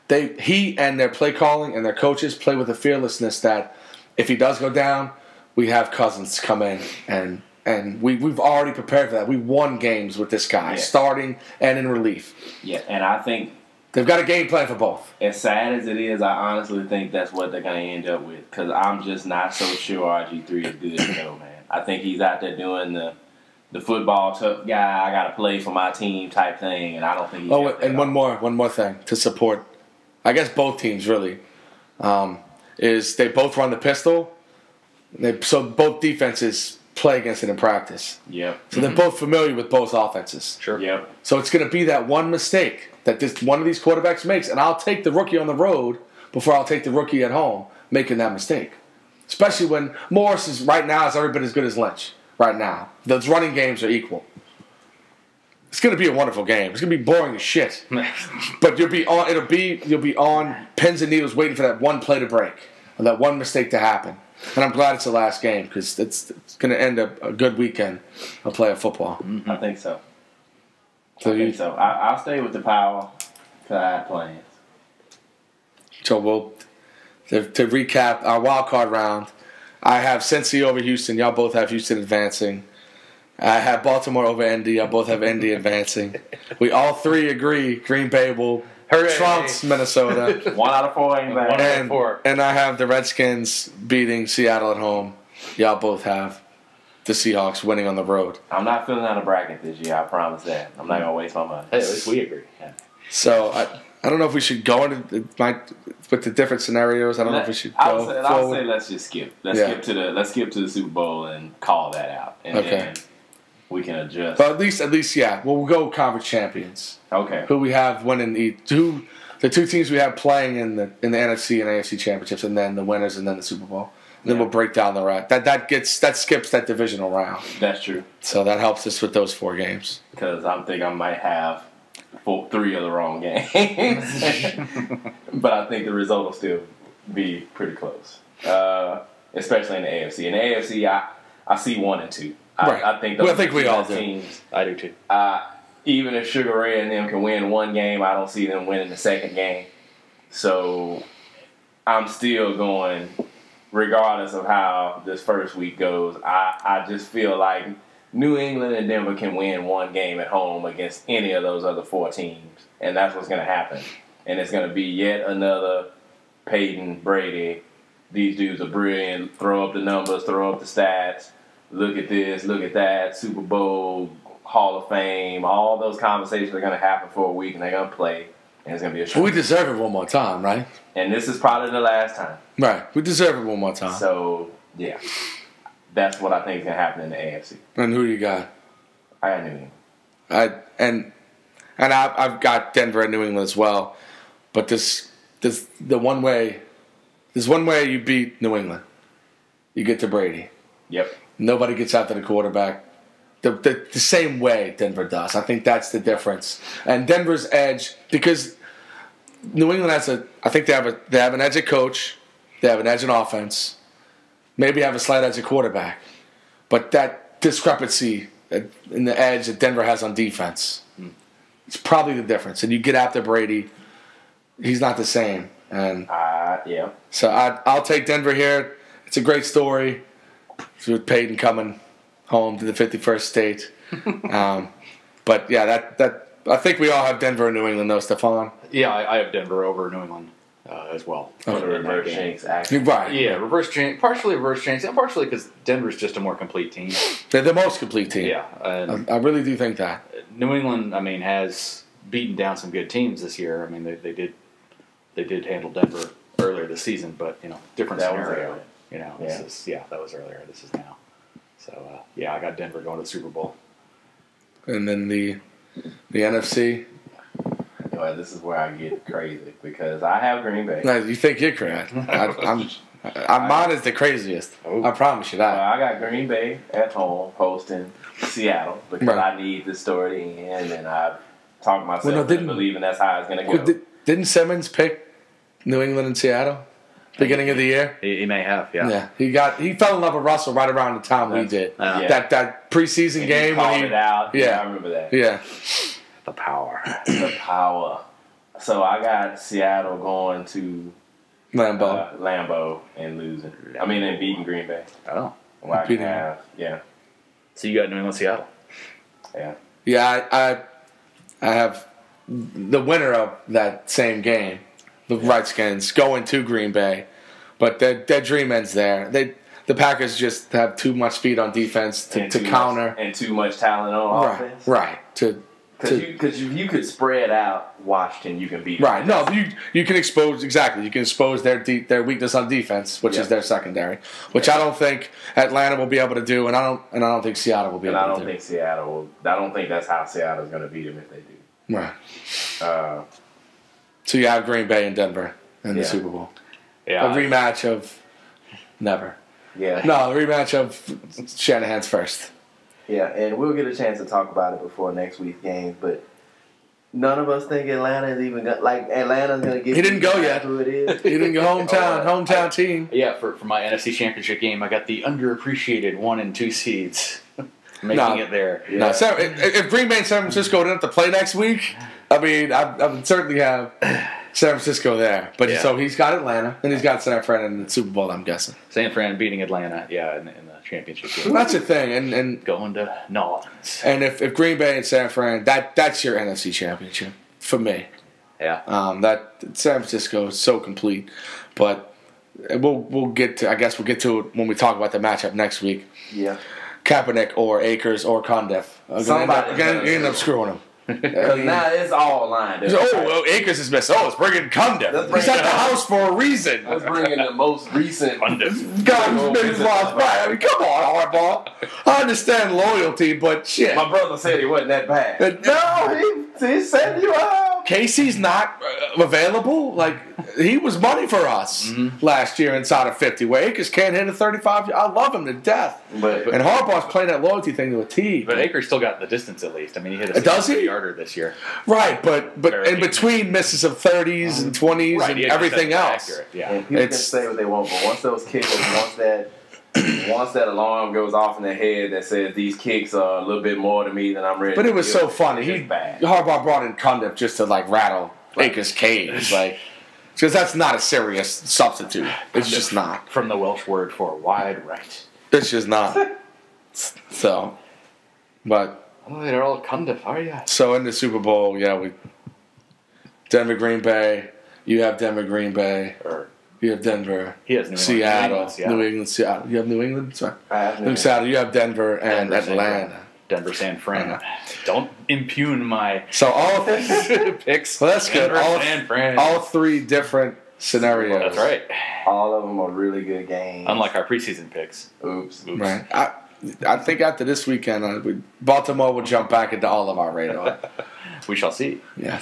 he and their play calling and their coaches play with a fearlessness that if he does go down, we have Cousins come in and we've already prepared for that. We won games with this guy, starting and in relief. Yeah, and I think they've got a game plan for both. As sad as it is, I honestly think that's what they're going to end up with because I'm just not so sure RG3 is good to go, man. I think he's out there doing the football tough guy, I got to play for my team type thing, and I don't think he's and one more thing to support, I guess both teams really, is they both run the pistol. So both defenses play against it in practice. Yep. So they're both familiar with both offenses. Sure. Yep. So it's going to be that one mistake that one of these quarterbacks makes, and I'll take the rookie on the road before I'll take the rookie at home making that mistake. Especially when Morris is right now is every bit as good as Lynch. Right now, those running games are equal. It's going to be a wonderful game. It's going to be boring as shit, but you'll be on pins and needles waiting for that one play to break or that one mistake to happen. And I'm glad it's the last game because it's going to end up a good weekend of playing football. Mm-hmm. I think so. I'll stay with the power because I have plans. So we'll to recap our wild card round. I have Cincy over Houston. Y'all both have Houston advancing. I have Baltimore over Indy. Y'all both have Indy advancing. We all three agree Green Bay will trounce Minnesota. 1 out of 4 ain't bad. 1 out of 4. And I have the Redskins beating Seattle at home. Y'all both have the Seahawks winning on the road. I'm not filling out a bracket this year. I promise that. I'm not going to waste my money. Hey, at least we agree. Yeah. So I don't know if we should go into with the different scenarios. I don't know if we should go I'll say let's just skip. Let's skip to the Super Bowl and call that out, and then we can adjust. But at least, yeah. Well, we'll go conference champions. Okay. Who we have winning the two teams we have playing in the NFC and AFC championships, and then the winners, and then the Super Bowl. And then we'll break down the round. That skips that divisional round. That's true. So that helps us with those 4 games. Because I think I might have 3 of the wrong games. But I think the result will still be pretty close. Especially in the AFC. In the AFC, I see 1 and 2. I think those we all do. teams. I do too. Even if Sugar Ray and them can win 1 game, I don't see them winning the second game. So I'm still going, regardless of how this first week goes, I just feel like New England and Denver can win 1 game at home against any of those other 4 teams. And that's what's going to happen. And it's going to be yet another Peyton, Brady. These dudes are brilliant. Throw up the numbers, throw up the stats. Look at this, look at that. Super Bowl, Hall of Fame. All those conversations are going to happen for a week, and they're going to play. And it's going to be a show. We deserve it one more time, right? And this is probably the last time. Right. We deserve it one more time. So, yeah. That's what I think is going to happen in the AFC. And who do you got? I got New England. I've got Denver and New England as well. But there's one way you beat New England. You get to Brady. Yep. Nobody gets after the quarterback the same way Denver does. I think that's the difference. And Denver's edge, because New England I think they have an edge at coach, they have an edge in offense, maybe have a slight edge at quarterback. But that discrepancy in the edge that Denver has on defense, it's probably the difference. And you get after Brady, he's not the same. And yeah. So I'll take Denver here. It's a great story. With Peyton coming home to the 51st state. But yeah, that I think we all have Denver and New England though, Stefan. Yeah, I have Denver over New England as well. For the reverse jinx action. Right. Yeah, reverse jinx, partially reverse jinx, and partially because Denver's just a more complete team. They're the most complete team. Yeah. I really do think that. New England, has beaten down some good teams this year. I mean, they did handle Denver earlier this season, but, different scenario. That was earlier. This is now. So, I got Denver going to the Super Bowl. And then the NFC. Well, this is where I get crazy because I have Green Bay. No, you think you're crazy? Mine is the craziest. Oh. I promise you that. I got Green Bay at home hosting Seattle because I need this story to end, and I've talked myself into believing that's how it's going to go. Didn't Simmons pick New England and Seattle? Beginning of the year, he may have, yeah. He fell in love with Russell right around the time we did. That preseason game when he called it out. Yeah, I remember that. Yeah, the power. The power. So I got Seattle going to Lambeau. and losing. I mean, and beating Green Bay. Oh. Well, I can have, yeah. So you got New England, Seattle. Yeah. Yeah, I have the winner of that same game, the Redskins, going to Green Bay, but their dream ends there. The Packers just have too much speed on defense to counter. And too much talent on offense. Right. Because you could spread out Washington, you can beat them. Right. No, you can expose You can expose their weakness on defense, which is their secondary, which I don't think Atlanta will be able to do, and I don't think Seattle will be able to do. I don't think that's how Seattle's going to beat them if they do. Right. So you have Green Bay and Denver in the Super Bowl. Yeah. A rematch of never. Yeah. No, a rematch of Shanahan's first. Yeah, and we'll get a chance to talk about it before next week's games, but none of us think Atlanta is even Atlanta's going to get. He didn't go yet. Who it is? He didn't go hometown team. Yeah, for my NFC Championship game, I got the underappreciated 1 and 2 seeds, making it there. Yeah. No, so if Green Bay and San Francisco didn't have to play next week, I mean, I would certainly have San Francisco there. But so he's got Atlanta, and he's got San Fran in the Super Bowl, I'm guessing. San Fran beating Atlanta, in the championship game. Well, that's the thing, and going to New Orleans. And if Green Bay and San Fran, that's your NFC Championship for me. Yeah. That San Francisco is so complete, but we'll get to. I guess we'll get to it when we talk about the matchup next week. Yeah. Kaepernick or Akers or Cundiff. You're gonna end up screwing them. Because now it's all lined up. Akers is missing. It's bringing Cundiff. He's at the house for a reason. Let's bring in the most recent Cundiff. God, he's lost by. I mean, come on, Harbaugh. I understand loyalty, but shit. My brother said he wasn't that bad. No, he said you out. Casey's not available. Like, he was money for us last year inside of 50. Where Akers can't hit a 35. I love him to death. But and Harbaugh's playing that loyalty thing to a T. But Akers still got the distance at least. I mean, he hit a Does he? yarder this year. Right, but in between misses of 30s and 20s and everything else. Accurate, yeah. And people can say what they want, but once those kickers, once that alarm goes off in their head that says these kicks are a little bit more to me than I'm ready. But it was so funny. Bad. Harbaugh brought in Cundiff just to rattle Akers' cage, because that's not a serious substitute. It's just not. From the Welsh word for wide right. It's just not. So, but they're all Cundiff, are you? So in the Super Bowl, we Denver, Green Bay. You have Denver, Green Bay. You have Denver. He has New England, Seattle. You have New England. Sorry, Seattle. You have Denver and Atlanta. Denver, San Fran. Don't impugn my all picks. Well, that's good. Denver, San Fran. All 3 different scenarios. That's right. All of them are really good games. Unlike our preseason picks. Oops. Right. I think after this weekend, Baltimore will jump back into all of our radar. We shall see. Yeah.